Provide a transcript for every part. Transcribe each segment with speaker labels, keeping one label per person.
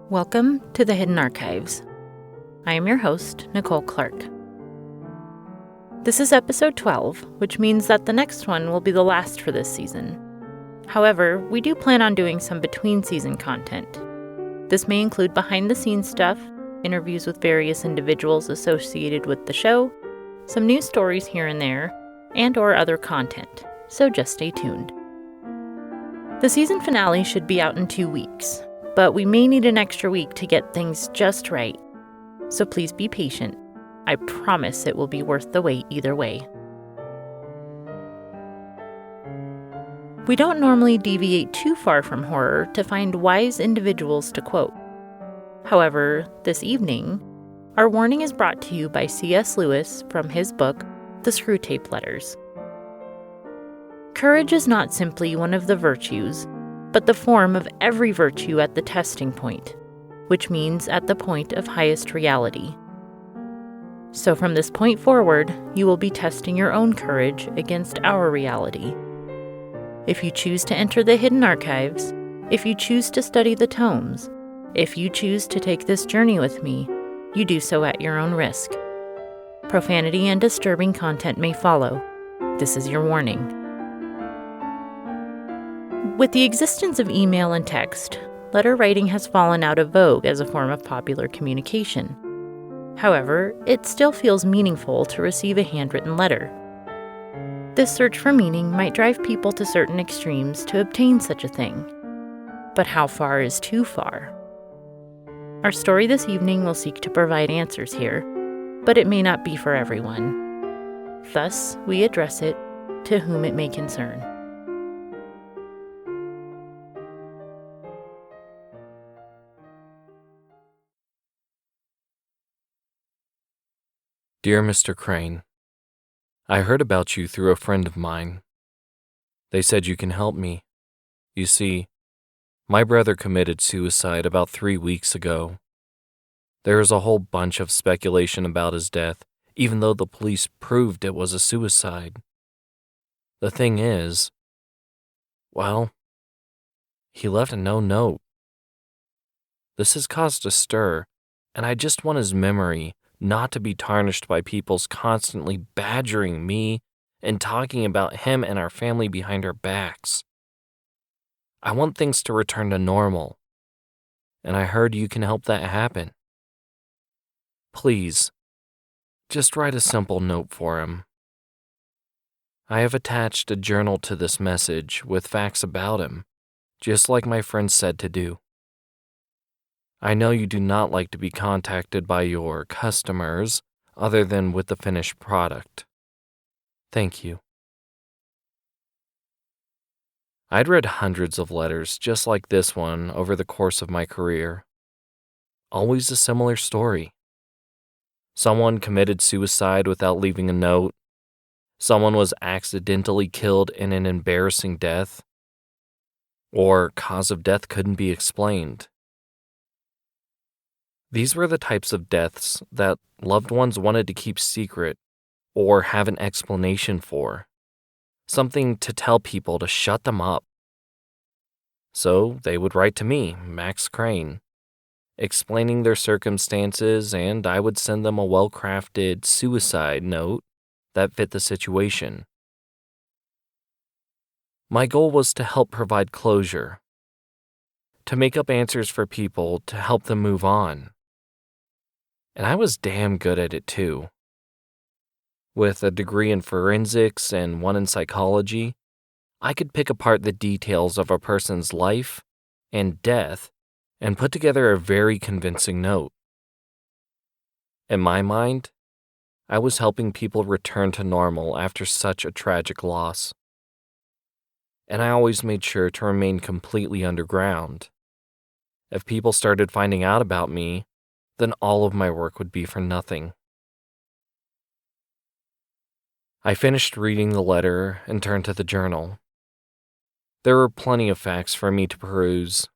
Speaker 1: Welcome to the Hidden Archives. I am your host, Nicole Clark. This is episode 12, which means that the next one will be the last for this season. However, we do plan on doing some between-season content. This may include behind-the-scenes stuff, interviews with various individuals associated with the show, some news stories here and there, and/or other content, so just stay tuned. The season finale should be out in 2 weeks, but we may need an extra week to get things just right, so please be patient. I promise it will be worth the wait either way. We don't normally deviate too far from horror to find wise individuals to quote. However, this evening, our warning is brought to you by C.S. Lewis from his book, The Screwtape Letters. Courage is not simply one of the virtues, but the form of every virtue at the testing point, which means at the point of highest reality. So from this point forward, you will be testing your own courage against our reality. If you choose to enter the hidden archives, if you choose to study the tomes, if you choose to take this journey with me, you do so at your own risk. Profanity and disturbing content may follow. This is your warning. With the existence of email and text, letter writing has fallen out of vogue as a form of popular communication. However, it still feels meaningful to receive a handwritten letter. This search for meaning might drive people to certain extremes to obtain such a thing. But how far is too far? Our story this evening will seek to provide answers here, but it may not be for everyone. Thus, we address it to whom it may concern.
Speaker 2: Dear Mr. Krane, I heard about you through a friend of mine. They said you can help me. You see, my brother committed suicide about 3 weeks ago. There is a whole bunch of speculation about his death, even though the police proved it was a suicide. The thing is, well, he left no note. This has caused a stir, and I just want his memory not to be tarnished by people's constantly badgering me and talking about him and our family behind our backs. I want things to return to normal, and I heard you can help that happen. Please, just write a simple note for him. I have attached a journal to this message with facts about him, just like my friend said to do. I know you do not like to be contacted by your customers other than with the finished product. Thank you. I'd read hundreds of letters just like this one over the course of my career. Always a similar story. Someone committed suicide without leaving a note. Someone was accidentally killed in an embarrassing death. Or cause of death couldn't be explained. These were the types of deaths that loved ones wanted to keep secret or have an explanation for, something to tell people to shut them up. So they would write to me, Max Krane, explaining their circumstances, and I would send them a well-crafted suicide note that fit the situation. My goal was to help provide closure, to make up answers for people to help them move on. And I was damn good at it too. With a degree in forensics and one in psychology, I could pick apart the details of a person's life and death and put together a very convincing note. In my mind, I was helping people return to normal after such a tragic loss. And I always made sure to remain completely underground. If people started finding out about me, then all of my work would be for nothing. I finished reading the letter and turned to the journal. There were plenty of facts for me to peruse.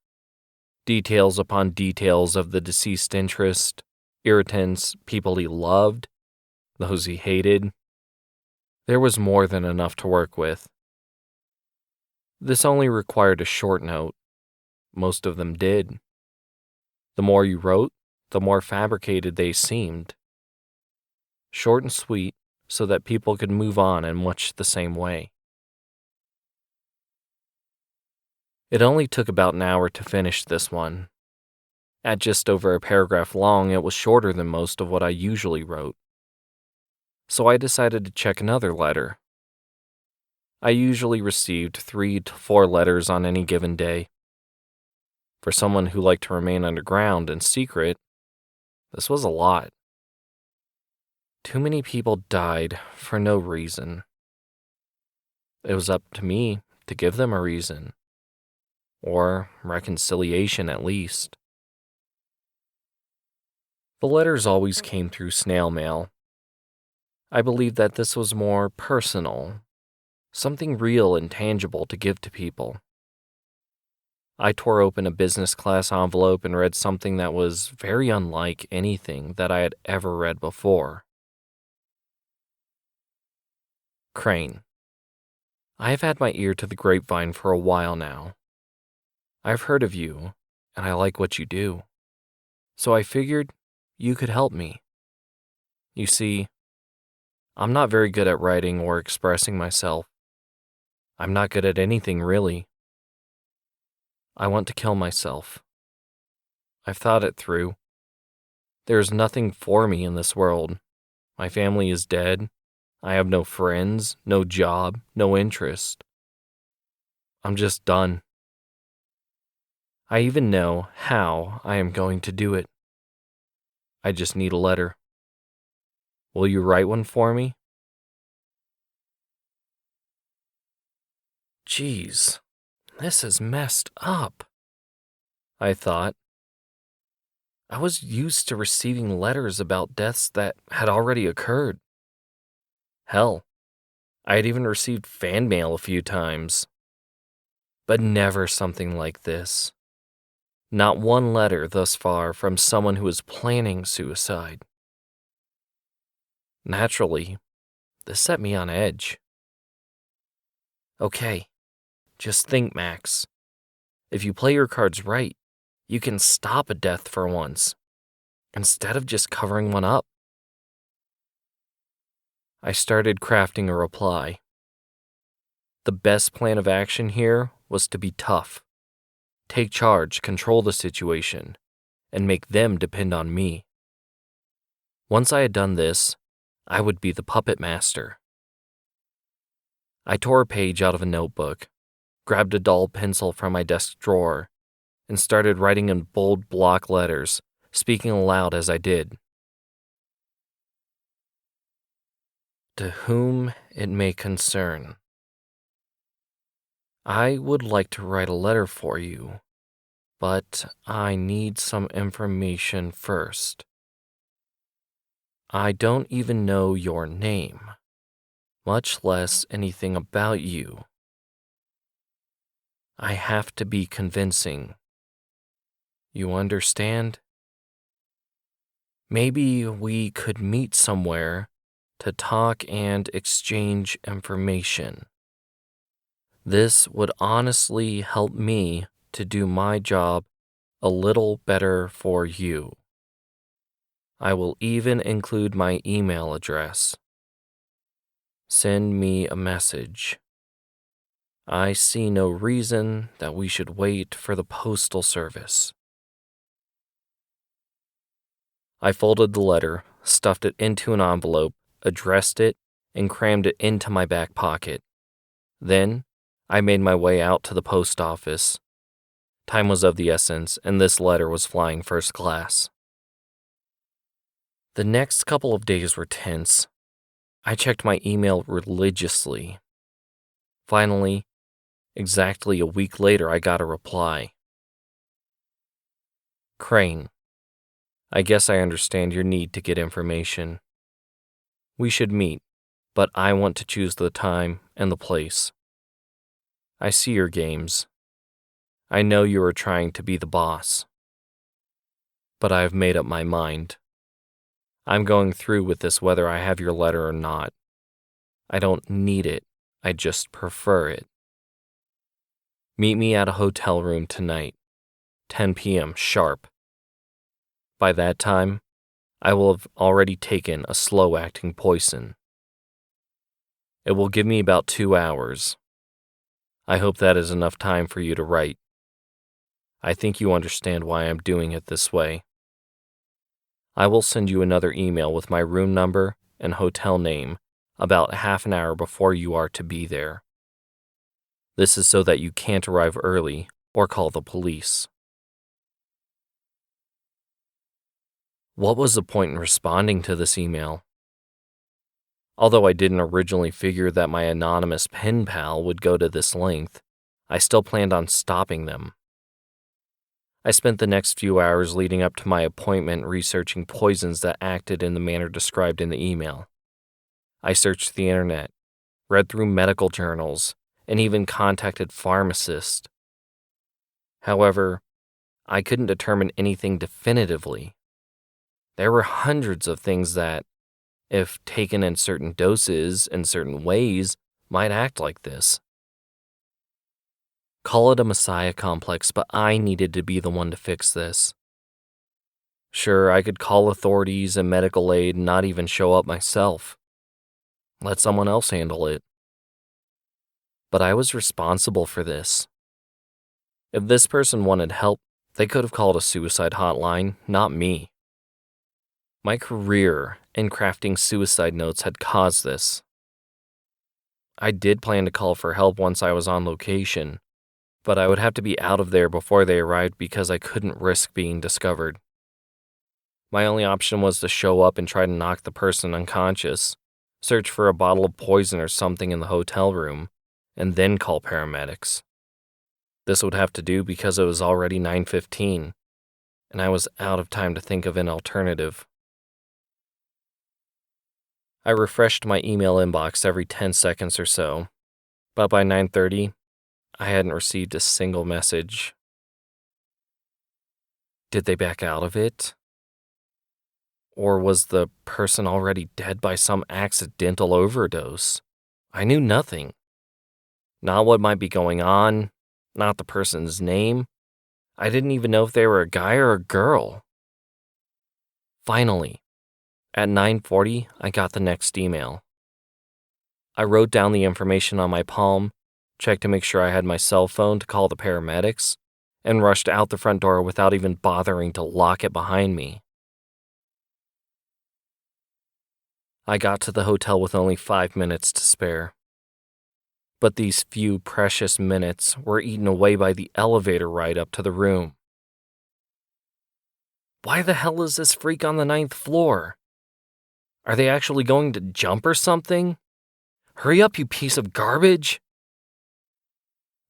Speaker 2: Details upon details of the deceased interest, irritants, people he loved, those he hated. There was more than enough to work with. This only required a short note. Most of them did. The more you wrote, the more fabricated they seemed. Short and sweet, so that people could move on in much the same way. It only took about an hour to finish this one. At just over a paragraph long, it was shorter than most of what I usually wrote. So I decided to check another letter. I usually received 3 to 4 letters on any given day. For someone who liked to remain underground and secret, this was a lot. Too many people died for no reason. It was up to me to give them a reason. Or reconciliation at least. The letters always came through snail mail. I believed that this was more personal, something real and tangible to give to people. I tore open a business class envelope and read something that was very unlike anything that I had ever read before. Krane, I have had my ear to the grapevine for a while now. I've heard of you, and I like what you do. So I figured you could help me. You see, I'm not very good at writing or expressing myself. I'm not good at anything, really. I want to kill myself. I've thought it through. There is nothing for me in this world. My family is dead. I have no friends, no job, no interest. I'm just done. I even know how I am going to do it. I just need a letter. Will you write one for me? Jeez, this is messed up, I thought. I was used to receiving letters about deaths that had already occurred. Hell, I had even received fan mail a few times. But never something like this. Not one letter thus far from someone who is planning suicide. Naturally, this set me on edge. Okay, just think, Max. If you play your cards right, you can stop a death for once, instead of just covering one up. I started crafting a reply. The best plan of action here was to be tough. Take charge, control the situation, and make them depend on me. Once I had done this, I would be the puppet master. I tore a page out of a notebook, grabbed a dull pencil from my desk drawer, and started writing in bold block letters, speaking aloud as I did. To whom it may concern. I would like to write a letter for you, but I need some information first. I don't even know your name, much less anything about you. I have to be convincing. You understand? Maybe we could meet somewhere to talk and exchange information. This would honestly help me to do my job a little better for you. I will even include my email address. Send me a message. I see no reason that we should wait for the postal service. I folded the letter, stuffed it into an envelope, addressed it, and crammed it into my back pocket. Then, I made my way out to the post office. Time was of the essence, and this letter was flying first class. The next couple of days were tense. I checked my email religiously. Finally, exactly a week later, I got a reply. Krane, I guess I understand your need to get information. We should meet, but I want to choose the time and the place. I see your games. I know you are trying to be the boss. But I have made up my mind. I'm going through with this whether I have your letter or not. I don't need it, I just prefer it. Meet me at a hotel room tonight, 10 p.m. sharp. By that time, I will have already taken a slow-acting poison. It will give me about 2 hours. I hope that is enough time for you to write. I think you understand why I'm doing it this way. I will send you another email with my room number and hotel name about half an hour before you are to be there. This is so that you can't arrive early or call the police. What was the point in responding to this email? Although I didn't originally figure that my anonymous pen pal would go to this length, I still planned on stopping them. I spent the next few hours leading up to my appointment researching poisons that acted in the manner described in the email. I searched the internet, read through medical journals, and even contacted pharmacists. However, I couldn't determine anything definitively. There were hundreds of things that, if taken in certain doses and certain ways, might act like this. Call it a messiah complex, but I needed to be the one to fix this. Sure, I could call authorities and medical aid and not even show up myself. Let someone else handle it. But I was responsible for this. If this person wanted help, they could have called a suicide hotline, not me. My career in crafting suicide notes had caused this. I did plan to call for help once I was on location, but I would have to be out of there before they arrived because I couldn't risk being discovered. My only option was to show up and try to knock the person unconscious, search for a bottle of poison or something in the hotel room, and then call paramedics. This would have to do because it was already 9:15, and I was out of time to think of an alternative. I refreshed my email inbox every 10 seconds or so, but by 9:30, I hadn't received a single message. Did they back out of it? Or was the person already dead by some accidental overdose? I knew nothing. Not what might be going on, not the person's name. I didn't even know if they were a guy or a girl. Finally, at 9:40, I got the next email. I wrote down the information on my palm, checked to make sure I had my cell phone to call the paramedics, and rushed out the front door without even bothering to lock it behind me. I got to the hotel with only 5 minutes to spare. But these few precious minutes were eaten away by the elevator ride up to the room. Why the hell is this freak on the 9th floor? Are they actually going to jump or something? Hurry up, you piece of garbage!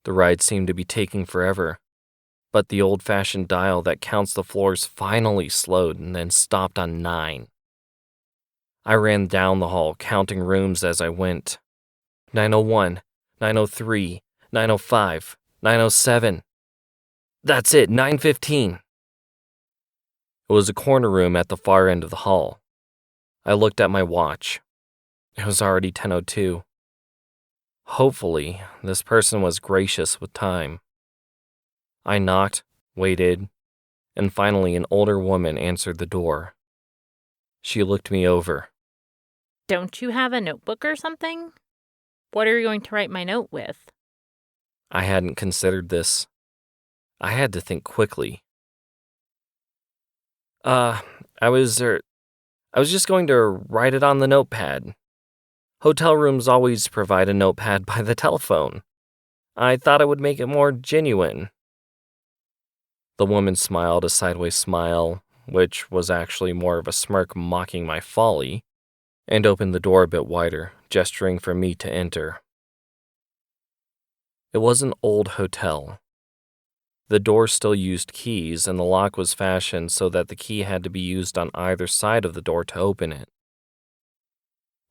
Speaker 2: The ride seemed to be taking forever, but the old-fashioned dial that counts the floors finally slowed and then stopped on 9. I ran down the hall, counting rooms as I went. 901, 903, 905, 907. That's it, 915. It was a corner room at the far end of the hall. I looked at my watch. It was already 10:02. Hopefully, this person was gracious with time. I knocked, waited, and finally an older woman answered the door. She looked me over.
Speaker 1: Don't you have a notebook or something? What are you going to write my note with?
Speaker 2: I hadn't considered this. I had to think quickly. I was just going to write it on the notepad. Hotel rooms always provide a notepad by the telephone. I thought it would make it more genuine. The woman smiled a sideways smile, which was actually more of a smirk mocking my folly, and opened the door a bit wider, gesturing for me to enter. It was an old hotel. The door still used keys, and the lock was fashioned so that the key had to be used on either side of the door to open it.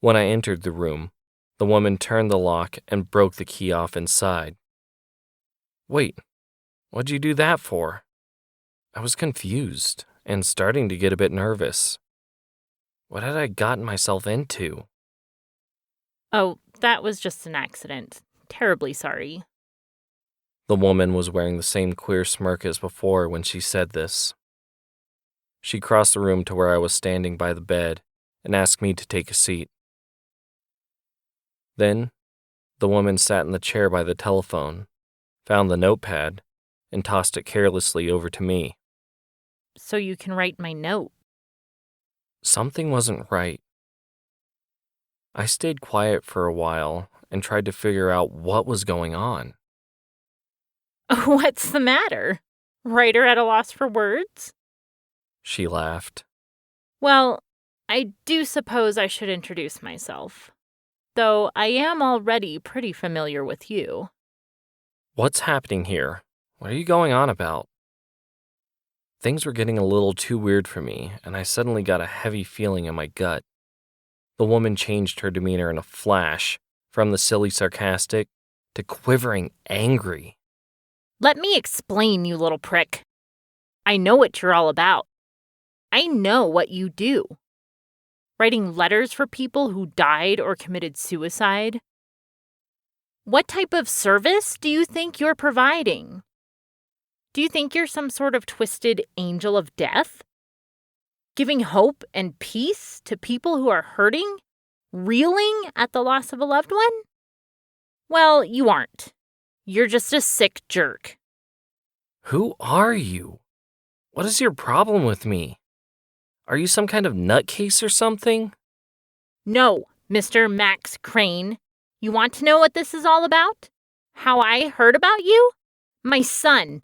Speaker 2: When I entered the room, the woman turned the lock and broke the key off inside. Wait, what'd you do that for? I was confused and starting to get a bit nervous. What had I gotten myself into?
Speaker 1: Oh, that was just an accident. Terribly sorry.
Speaker 2: The woman was wearing the same queer smirk as before when she said this. She crossed the room to where I was standing by the bed and asked me to take a seat. Then, the woman sat in the chair by the telephone, found the notepad, and tossed it carelessly over to me.
Speaker 1: So you can write my note.
Speaker 2: Something wasn't right. I stayed quiet for a while and tried to figure out what was going on.
Speaker 1: What's the matter? Writer at a loss for words?
Speaker 2: She laughed.
Speaker 1: Well, I do suppose I should introduce myself, though I am already pretty familiar with you.
Speaker 2: What's happening here? What are you going on about? Things were getting a little too weird for me, and I suddenly got a heavy feeling in my gut. The woman changed her demeanor in a flash, from the silly sarcastic to quivering angry.
Speaker 1: Let me explain, you little prick. I know what you're all about. I know what you do. Writing letters for people who died or committed suicide? What type of service do you think you're providing? Do you think you're some sort of twisted angel of death? Giving hope and peace to people who are hurting? Reeling at the loss of a loved one? Well, you aren't. You're just a sick jerk.
Speaker 2: Who are you? What is your problem with me? Are you some kind of nutcase or something?
Speaker 1: No, Mr. Max Krane. You want to know what this is all about? How I heard about you? My son.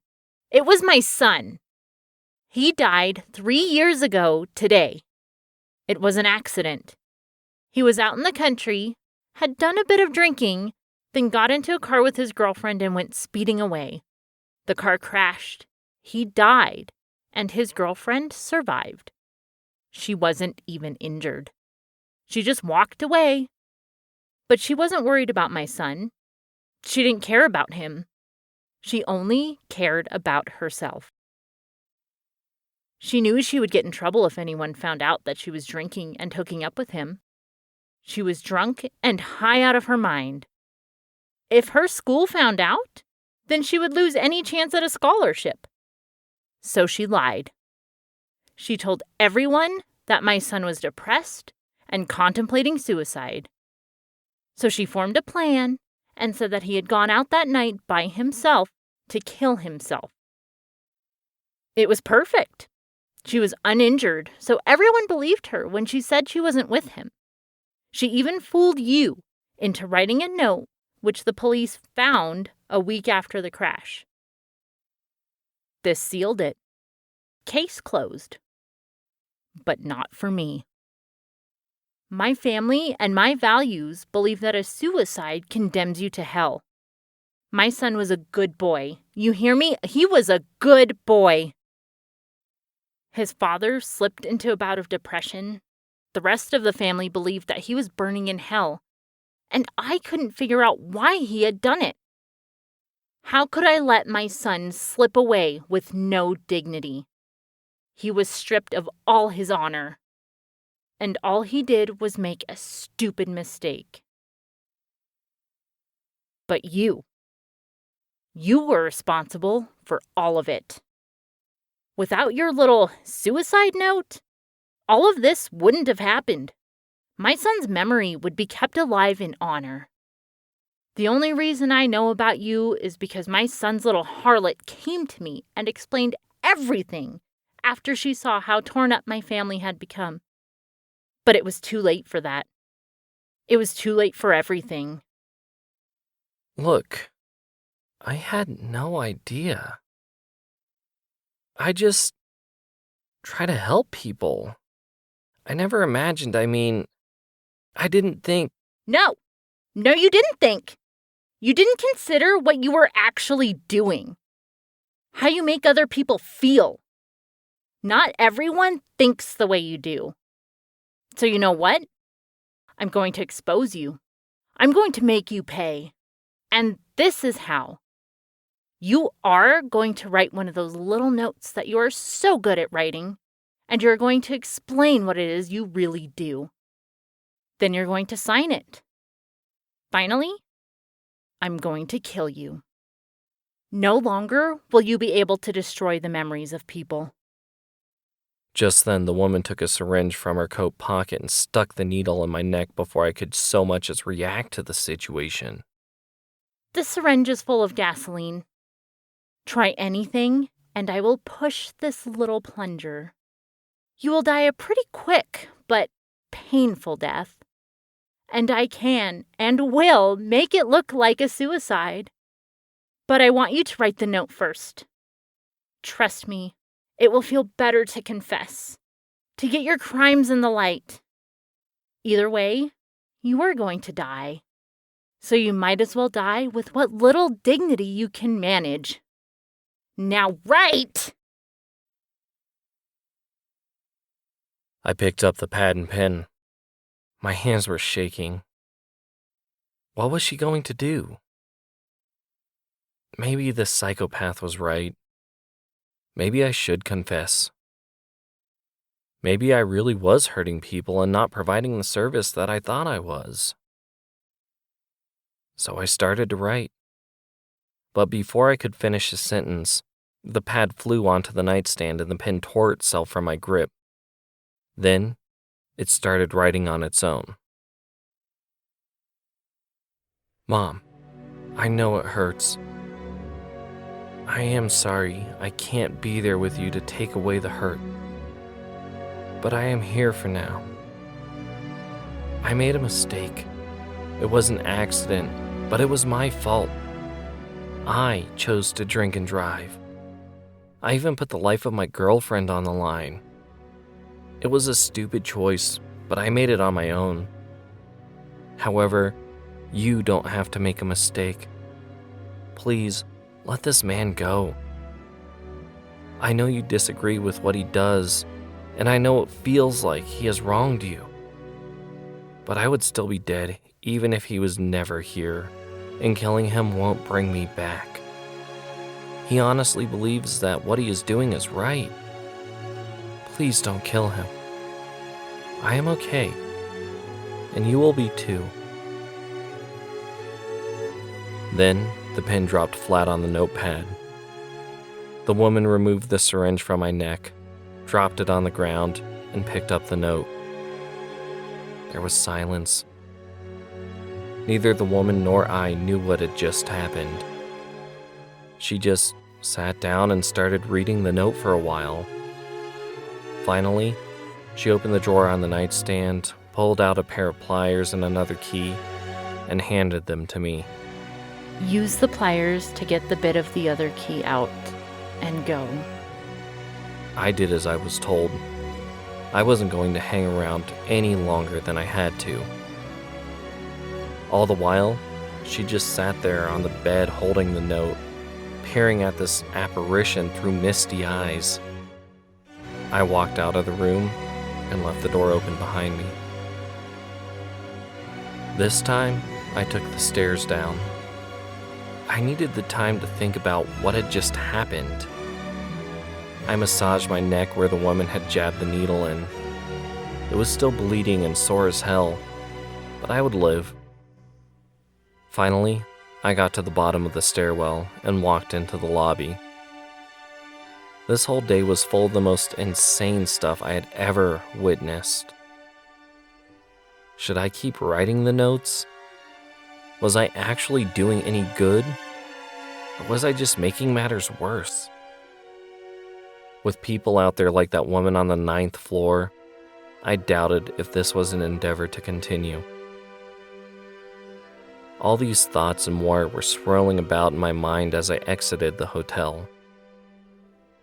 Speaker 1: It was my son. He died 3 years ago today. It was an accident. He was out in the country, had done a bit of drinking, then got into a car with his girlfriend and went speeding away. The car crashed. He died, and his girlfriend survived. She wasn't even injured. She just walked away. But she wasn't worried about my son. She didn't care about him. She only cared about herself. She knew she would get in trouble if anyone found out that she was drinking and hooking up with him. She was drunk and high out of her mind. If her school found out, then she would lose any chance at a scholarship. So she lied. She told everyone that my son was depressed and contemplating suicide. So she formed a plan and said that he had gone out that night by himself to kill himself. It was perfect. She was uninjured, so everyone believed her when she said she wasn't with him. She even fooled you into writing a note which the police found a week after the crash. This sealed it. Case closed. But not for me. My family and my values believe that a suicide condemns you to hell. My son was a good boy. You hear me? He was a good boy. His father slipped into a bout of depression. The rest of the family believed that he was burning in hell, and I couldn't figure out why he had done it. How could I let my son slip away with no dignity? He was stripped of all his honor, and all he did was make a stupid mistake. But you were responsible for all of it. Without your little suicide note, all of this wouldn't have happened. My son's memory would be kept alive in honor. The only reason I know about you is because my son's little harlot came to me and explained everything after she saw how torn up my family had become. But it was too late for that. It was too late for everything.
Speaker 2: Look, I had no idea. I just try to help people. I never imagined, I didn't think.
Speaker 1: No, you didn't think. You didn't consider what you were actually doing. How you make other people feel. Not everyone thinks the way you do. So you know what? I'm going to expose you. I'm going to make you pay. And this is how. You are going to write one of those little notes that you are so good at writing, and you're going to explain what it is you really do. Then you're going to sign it. Finally, I'm going to kill you. No longer will you be able to destroy the memories of people.
Speaker 2: Just then, the woman took a syringe from her coat pocket and stuck the needle in my neck before I could so much as react to the situation.
Speaker 1: "This syringe is full of gasoline. Try anything, and I will push this little plunger. You will die a pretty quick but painful death. And I can and will make it look like a suicide. But I want you to write the note first. Trust me, it will feel better to confess, to get your crimes in the light. Either way, you are going to die. So you might as well die with what little dignity you can manage. Now write!"
Speaker 2: I picked up the pad and pen. My hands were shaking. What was she going to do? Maybe this psychopath was right. Maybe I should confess. Maybe I really was hurting people and not providing the service that I thought I was. So I started to write. But before I could finish a sentence, the pad flew onto the nightstand and the pen tore itself from my grip. Then, it started writing on its own. "Mom, I know it hurts. I am sorry I can't be there with you to take away the hurt. But I am here for now. I made a mistake. It was an accident, but it was my fault. I chose to drink and drive. I even put the life of my girlfriend on the line. It was a stupid choice, but I made it on my own. However, you don't have to make a mistake. Please, let this man go. I know you disagree with what he does, and I know it feels like he has wronged you. But I would still be dead even if he was never here, and killing him won't bring me back. He honestly believes that what he is doing is right. Please don't kill him. I am okay, and you will be too." Then, the pen dropped flat on the notepad. The woman removed the syringe from my neck, dropped it on the ground, and picked up the note. There was silence. Neither the woman nor I knew what had just happened. She just sat down and started reading the note for a while. Finally, she opened the drawer on the nightstand, pulled out a pair of pliers and another key, and handed them to me.
Speaker 1: "Use the pliers to get the bit of the other key out, and go."
Speaker 2: I did as I was told. I wasn't going to hang around any longer than I had to. All the while, she just sat there on the bed holding the note, peering at this apparition through misty eyes. I walked out of the room and left the door open behind me. This time, I took the stairs down. I needed the time to think about what had just happened. I massaged my neck where the woman had jabbed the needle in. It was still bleeding and sore as hell, but I would live. Finally, I got to the bottom of the stairwell and walked into the lobby. This whole day was full of the most insane stuff I had ever witnessed. Should I keep writing the notes? Was I actually doing any good? Or was I just making matters worse? With people out there like that woman on the 9th floor, I doubted if this was an endeavor to continue. All these thoughts and more were swirling about in my mind as I exited the hotel.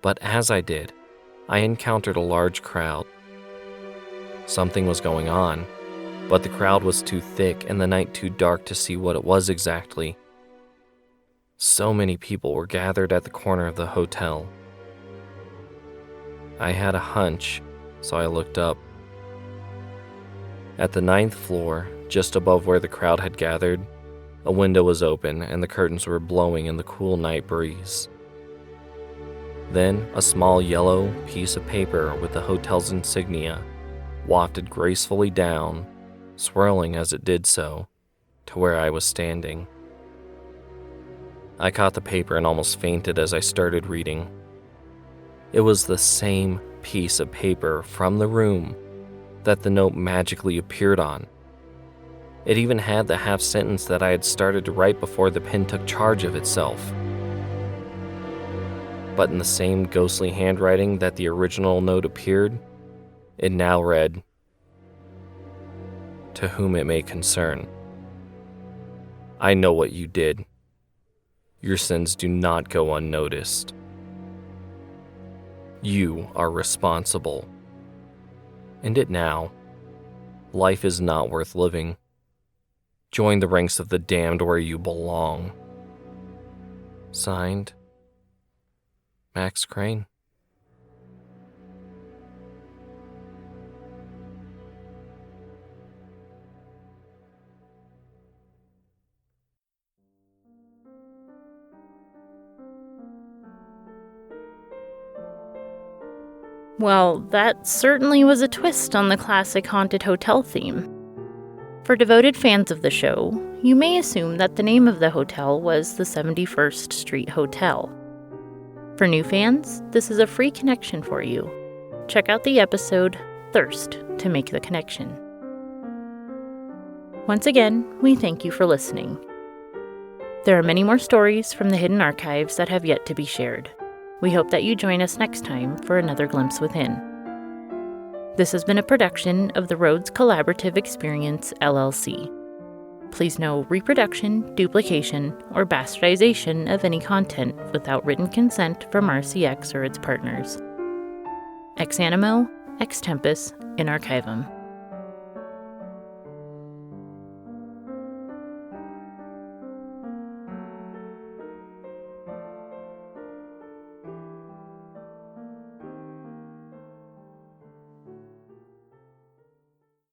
Speaker 2: But as I did, I encountered a large crowd. Something was going on, but the crowd was too thick and the night too dark to see what it was exactly. So many people were gathered at the corner of the hotel. I had a hunch, so I looked up. At the 9th floor, just above where the crowd had gathered, a window was open and the curtains were blowing in the cool night breeze. Then, a small yellow piece of paper with the hotel's insignia wafted gracefully down, swirling as it did so, to where I was standing. I caught the paper and almost fainted as I started reading. It was the same piece of paper from the room that the note magically appeared on. It even had the half sentence that I had started to write before the pen took charge of itself. But in the same ghostly handwriting that the original note appeared, it now read, "To whom it may concern. I know what you did. Your sins do not go unnoticed. You are responsible. End it now. Life is not worth living. Join the ranks of the damned where you belong." Signed, Max Krane.
Speaker 1: Well, that certainly was a twist on the classic haunted hotel theme. For devoted fans of the show, you may assume that the name of the hotel was the 71st Street Hotel. For new fans, this is a free connection for you. Check out the episode Thirst to make the connection. Once again, we thank you for listening. There are many more stories from the hidden archives that have yet to be shared. We hope that you join us next time for another glimpse within. This has been a production of the Rhodes Collaborative Experience, LLC. Please no reproduction, duplication, or bastardization of any content without written consent from RCX or its partners. Ex animo, ex tempus, in archivum.